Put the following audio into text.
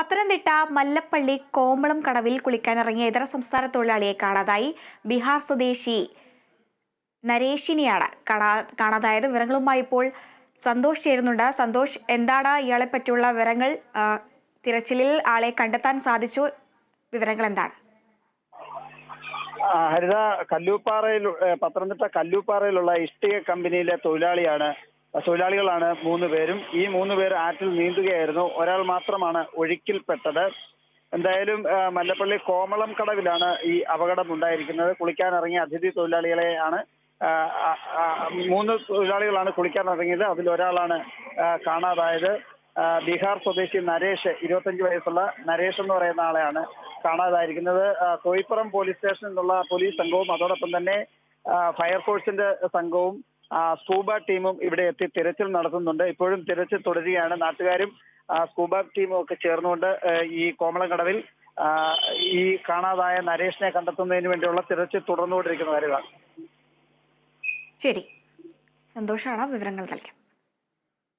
പത്തനംതിട്ട മല്ലപ്പള്ളി കോമളം കടവിൽ കുളിക്കാനിറങ്ങിയ ഇതര സംസ്ഥാന തൊഴിലാളിയെ കാണാതായി. ബീഹാർ സ്വദേശി നരേഷിനെയാണ് കാണാതായത്. വിവരങ്ങളുമായി ഇപ്പോൾ സന്തോഷ് ചേരുന്നുണ്ട്. സന്തോഷ്, എന്താണ് ഇയാളെ പറ്റിയുള്ള വിവരങ്ങൾ? തിരച്ചിലിൽ ആളെ കണ്ടെത്താൻ സാധിച്ചു? വിവരങ്ങൾ എന്താണ്? ഹരിത, പത്തനംതിട്ട കല്ലൂപ്പാറയിലുള്ള ഇഷ്ടിക കമ്പനിയിലെ തൊഴിലാളികളാണ് 3 പേരും. ഈ 3 പേർ ആറ്റിൽ നീന്തുകയായിരുന്നു. ഒരാൾ മാത്രമാണ് ഒഴുക്കിൽപ്പെട്ടത്. എന്തായാലും മല്ലപ്പള്ളി കോമളം കടവിലാണ് ഈ അപകടം ഉണ്ടായിരിക്കുന്നത്. കുളിക്കാനിറങ്ങിയ അതിഥി തൊഴിലാളികളെയാണ് 3 തൊഴിലാളികളാണ് കുളിക്കാനിറങ്ങിയത്. അതിലൊരാളാണ് കാണാതായത്. ബീഹാർ സ്വദേശി നരേഷ്, 25 വയസ്സുള്ള നരേഷ് എന്ന് പറയുന്ന ആളെയാണ് കാണാതായിരിക്കുന്നത്. കോയിപ്പുറം പോലീസ് സ്റ്റേഷനിൽ നിന്നുള്ള പോലീസ് സംഘവും അതോടൊപ്പം തന്നെ ഫയർഫോഴ്സിന്റെ സംഘവും സ്കൂബ ടീമും ഇവിടെ എത്തി തിരച്ചിൽ നടത്തുന്നുണ്ട്. ഇപ്പോഴും തിരച്ചിൽ തുടരുകയാണ്. നാട്ടുകാരും സ്കൂബ ടീമും ഒക്കെ ചേർന്നുകൊണ്ട് ഈ കോമളംകടവിൽ ഈ കാണാതായ നരേഷിനെ കണ്ടെത്തുന്നതിന് വേണ്ടിയുള്ള തിരച്ചിൽ തുടർന്നുകൊണ്ടിരിക്കുന്ന കാര്യമാണ്. ശരി, സന്തോഷാണ് വിവരങ്ങൾ നൽകിയത്.